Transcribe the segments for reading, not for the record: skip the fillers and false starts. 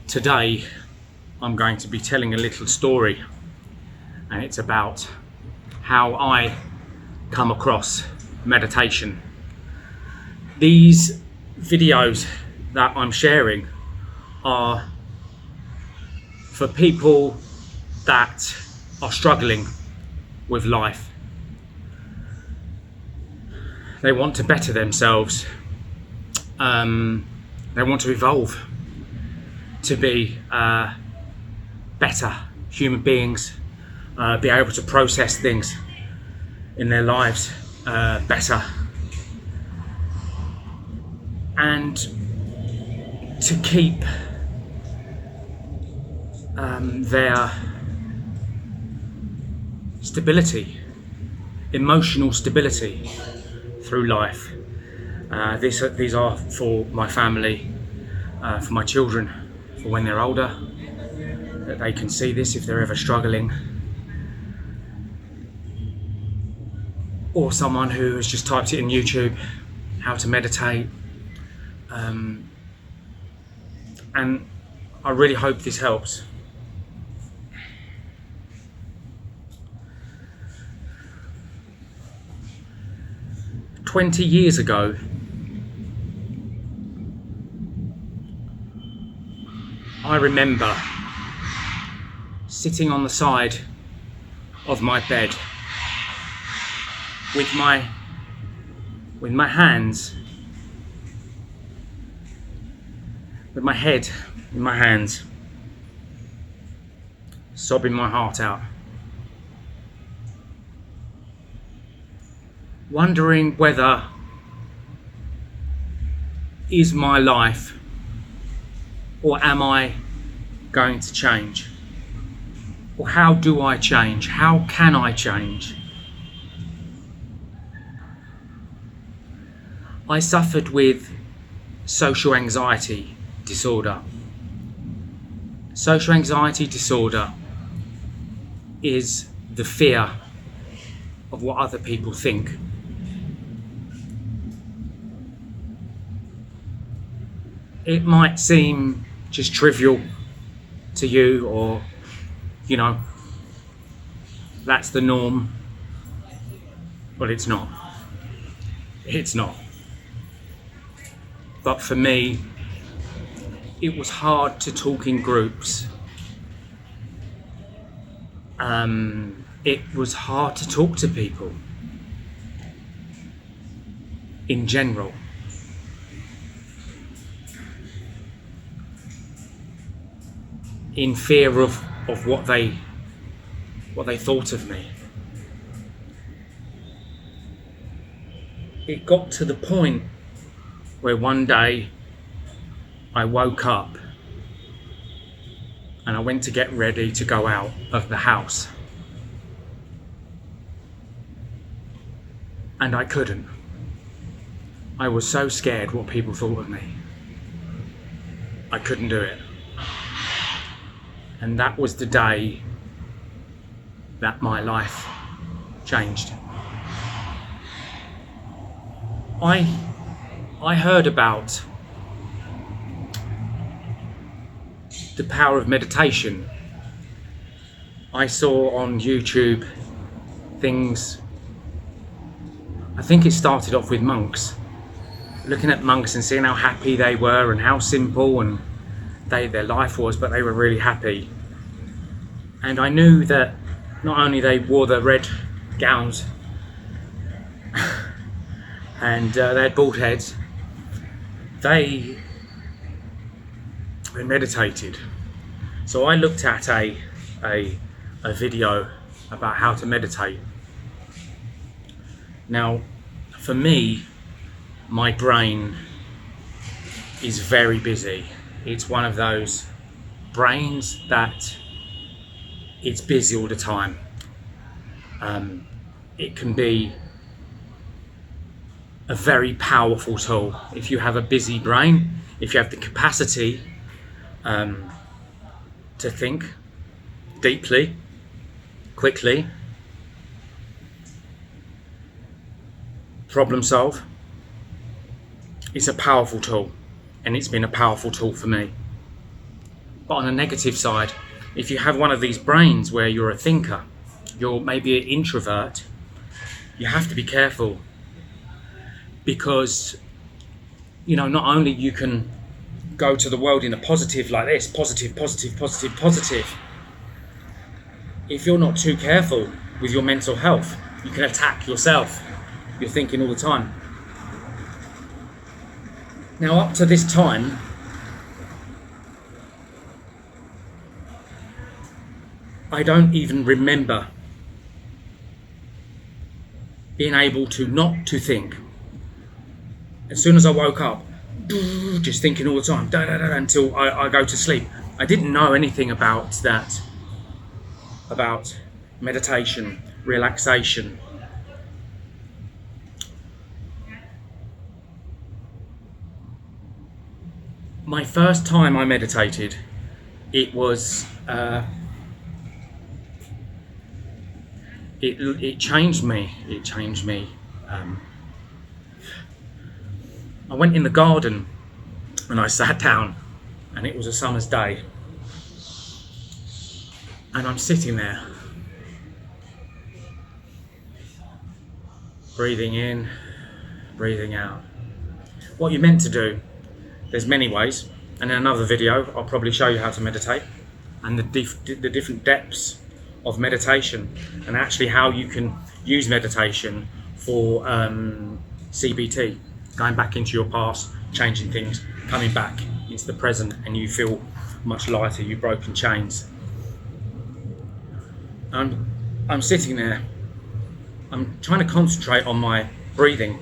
Today I'm going to be telling a little story, and it's about how I come across meditation. These videos that I'm sharing are for people that are struggling with life. They want to better themselves. They want to evolve to be better human beings, be able to process things in their lives better, and to keep their stability, emotional stability through life. These are for my family, for my children, for when they're older, that they can see this if they're ever struggling, or someone who has just typed it in YouTube, how to meditate. And I really hope this helps. "20 years ago, I remember sitting on the side of my bed with my hands, with my head in my hands, sobbing my heart out, wondering whether is my life, or am I going to change? Or how do I change? How can I change? I suffered with social anxiety disorder. Social anxiety disorder is the fear of what other people think. It might seem just trivial to you, or that's the norm, but it's not. It's not. But for me, it was hard to talk in groups. It was hard to talk to people in general. In fear of what they thought of me. It got to the point where one day I woke up and I went to get ready to go out of the house, and I couldn't. I was so scared what people thought of me. I couldn't do it. And that was the day that my life changed. I heard about the power of meditation. I saw on YouTube things. I think it started off with monks, looking at monks and seeing how happy they were and how simple and their life was, but they were really happy. And I knew that not only they wore the red gowns and they had bald heads, they meditated. So I looked at a video about how to meditate. Now, for me, my brain is very busy. It's one of those brains that it's busy all the time. It can be a very powerful tool if you have a busy brain, if you have the capacity to think deeply, quickly, problem solve. It's a powerful tool, and it's been a powerful tool for me. But on a negative side, if you have one of these brains where you're a thinker, you're maybe an introvert, you have to be careful, because not only you can go to the world in a positive like this, positive, positive, positive, positive. If you're not too careful with your mental health, you can attack yourself. You're thinking all the time. Now, up to this time, I don't even remember being able to not to think. As soon as I woke up, just thinking all the time, until I go to sleep. I didn't know anything about that, about meditation, relaxation. My first time I meditated, it was it changed me. It changed me. I went in the garden and I sat down, and it was a summer's day, and I'm sitting there, breathing in, breathing out. What you're meant to do, there's many ways, and in another video I'll probably show you how to meditate and the different depths of meditation, and actually how you can use meditation for CBT, going back into your past, changing things, coming back into the present, and you feel much lighter, you've broken chains. I'm sitting there, I'm trying to concentrate on my breathing,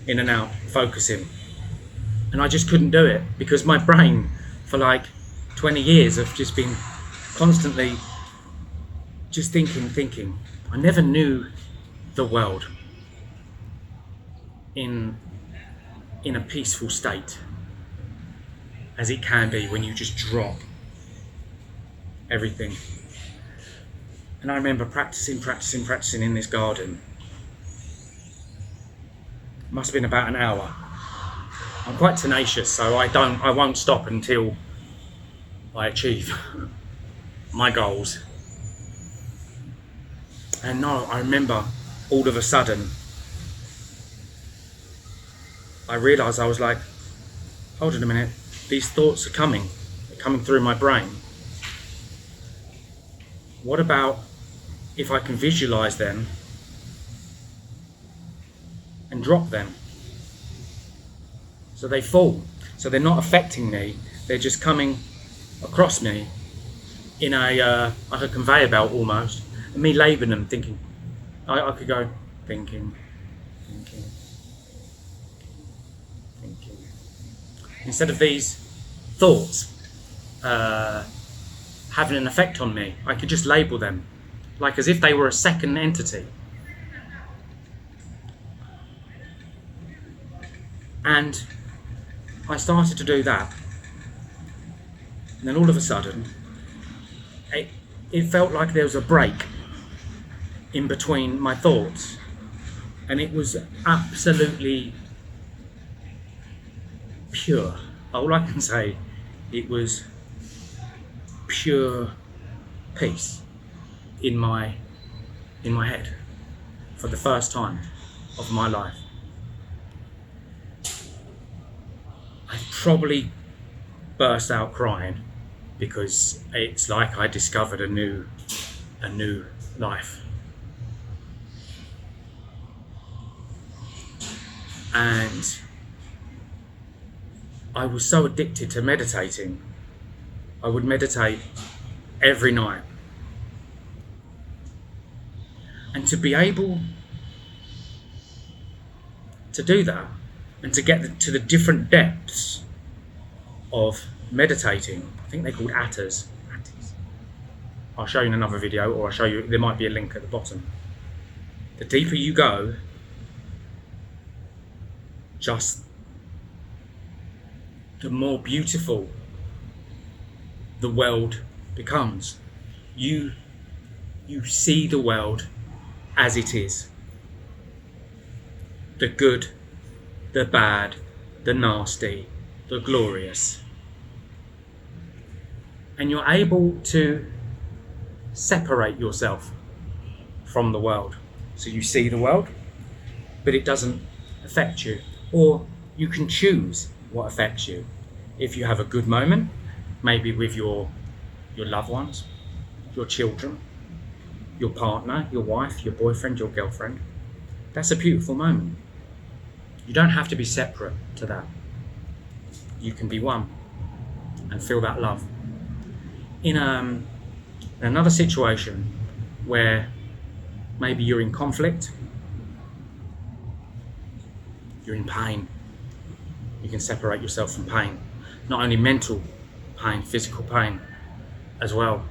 in and out, focusing, and I just couldn't do it, because my brain, for like 20 years, have just been constantly just thinking. I never knew the world in a peaceful state as it can be when you just drop everything. And I remember practicing in this garden. Must have been about an hour. I'm quite tenacious, so I won't stop until I achieve my goals. And no, I remember all of a sudden I realised, I was like, hold on a minute, these thoughts are coming. They're coming through my brain. What about if I can visualise them and drop them? So they fall. So they're not affecting me. They're just coming across me in a like a conveyor belt almost. And me labelling them, thinking, I could go thinking. Instead of these thoughts having an effect on me, I could just label them, like as if they were a second entity. And I started to do that. And then all of a sudden, it felt like there was a break in between my thoughts. And it was absolutely pure. All I can say, it was pure peace in my head for the first time of my life. I probably burst out crying, because it's like I discovered a new life. And I was so addicted to meditating. I would meditate every night. And to be able to do that, and to get to the different depths of meditating, I think they're called attas. I'll show you in another video, or I'll show you, there might be a link at the bottom. The deeper you go, just the more beautiful the world becomes. You see the world as it is. The good, the bad, the nasty, the glorious. and you're able to separate yourself from the world. So you see the world, but it doesn't affect you, or you can choose what affects you. If you have a good moment, maybe with your loved ones, your children, your partner, your wife, your boyfriend, your girlfriend, that's a beautiful moment. You don't have to be separate to that. You can be one and feel that love. In another situation where maybe you're in conflict, you're in pain, you can separate yourself from pain. Not only mental pain, physical pain as well.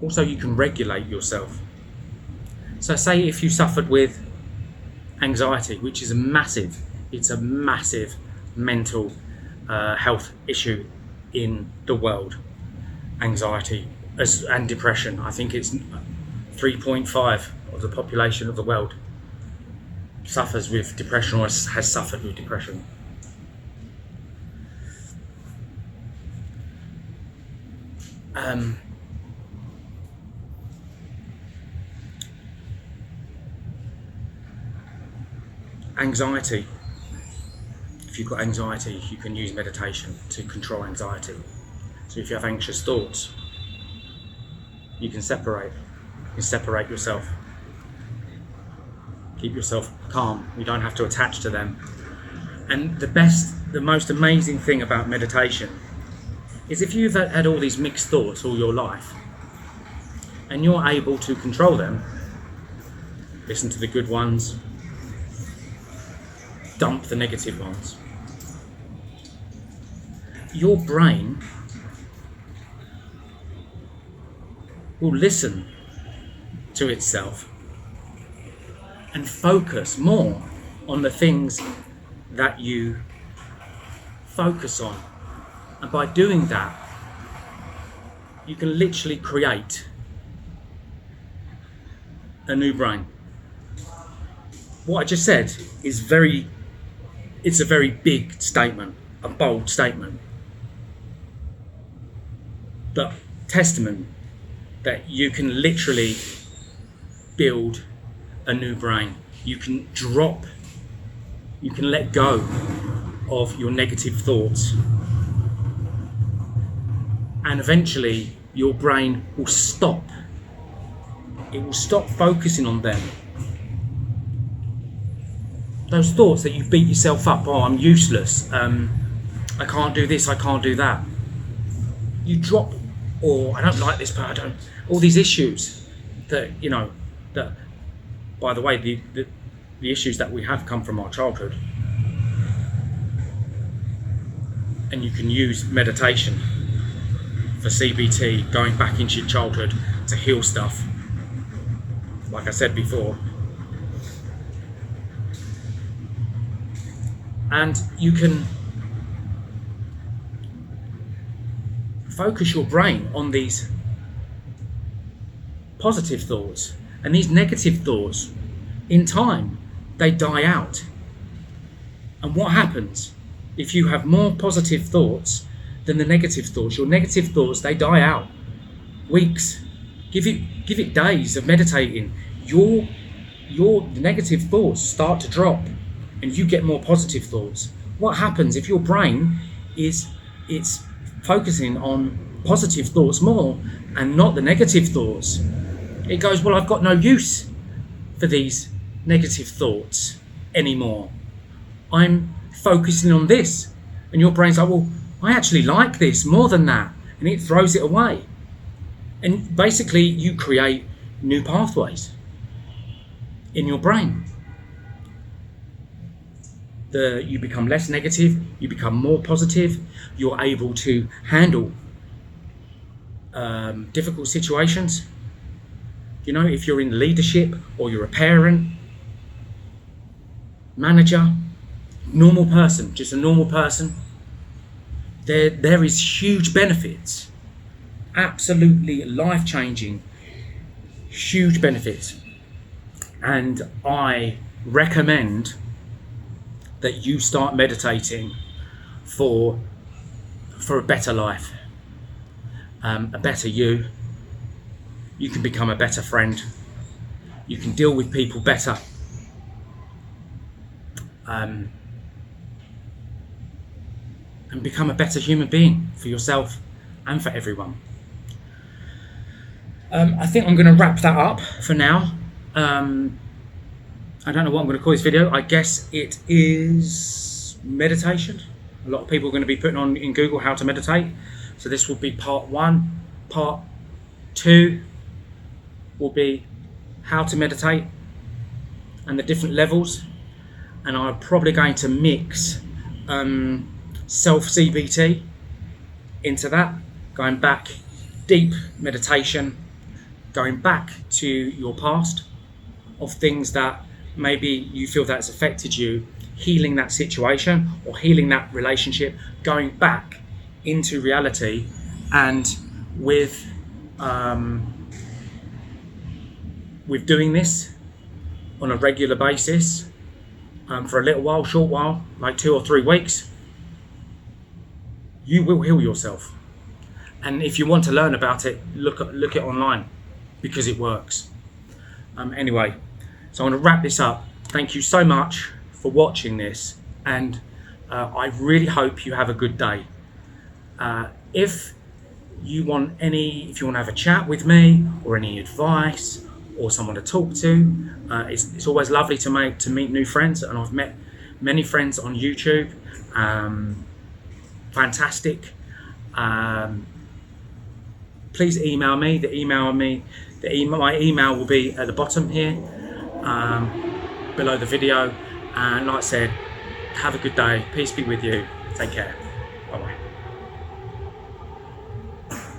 Also, you can regulate yourself. So say if you suffered with anxiety, which is a massive mental health issue in the world. Anxiety and depression. I think it's 3.5 of the population of the world suffers with depression or has suffered with depression. Anxiety. If you've got anxiety, you can use meditation to control anxiety. So if you have anxious thoughts, you can separate yourself. Keep yourself calm. You don't have to attach to them. And the most amazing thing about meditation is if you've had all these mixed thoughts all your life and you're able to control them, listen to the good ones, dump the negative ones. Your brain will listen to itself and focus more on the things that you focus on. And by doing that, you can literally create a new brain. What I just said is it's a very big statement, a bold statement, but testament that you can literally build a new brain. You can let go of your negative thoughts, and eventually your brain will stop. It will stop focusing on them. Those thoughts that you beat yourself up, oh, I'm useless, I can't do this, I can't do that. You drop, or I don't like this part, all these issues that, that, by the way, the issues that we have come from our childhood. And you can use meditation for CBT, going back into your childhood to heal stuff, like I said before. And you can focus your brain on these positive thoughts, and these negative thoughts, in time, they die out. And what happens if you have more positive thoughts than the negative thoughts? Your negative thoughts, they die out. Weeks, give it days of meditating. Your negative thoughts start to drop, and you get more positive thoughts. What happens if your brain it's focusing on positive thoughts more and not the negative thoughts? It goes, well, I've got no use for these negative thoughts anymore. I'm focusing on this. And your brain's like, well, I actually like this more than that. And it throws it away. And basically you create new pathways in your brain. You become less negative, you become more positive, you're able to handle difficult situations. If you're in leadership or you're a parent, manager, normal person, just a normal person, there is huge benefits, absolutely life-changing, huge benefits And I recommend that you start meditating for a better life, a better you. You can become a better friend. You can deal with people better. And become a better human being for yourself and for everyone. I think I'm going to wrap that up for now. I don't know what I'm going to call this video. I guess it is meditation. A lot of people are going to be putting on in Google how to meditate. So this will be part 1. Part 2 will be how to meditate and the different levels. And I'm probably going to mix self-CBT into that, going back, deep meditation, going back to your past of things that maybe you feel that's affected you, healing that situation or healing that relationship, going back into reality, and with doing this on a regular basis for a little while, short while, like 2 or 3 weeks, you will heal yourself. And if you want to learn about it, look it online, because it works. Anyway, so I'm going to wrap this up. Thank you so much for watching this, and I really hope you have a good day. If you want to have a chat with me, or any advice, or someone to talk to, it's always lovely to meet new friends, and I've met many friends on YouTube. Fantastic. Please email me. My email will be at the bottom here, below the video. And like I said, have a good day. Peace be with you. Take care.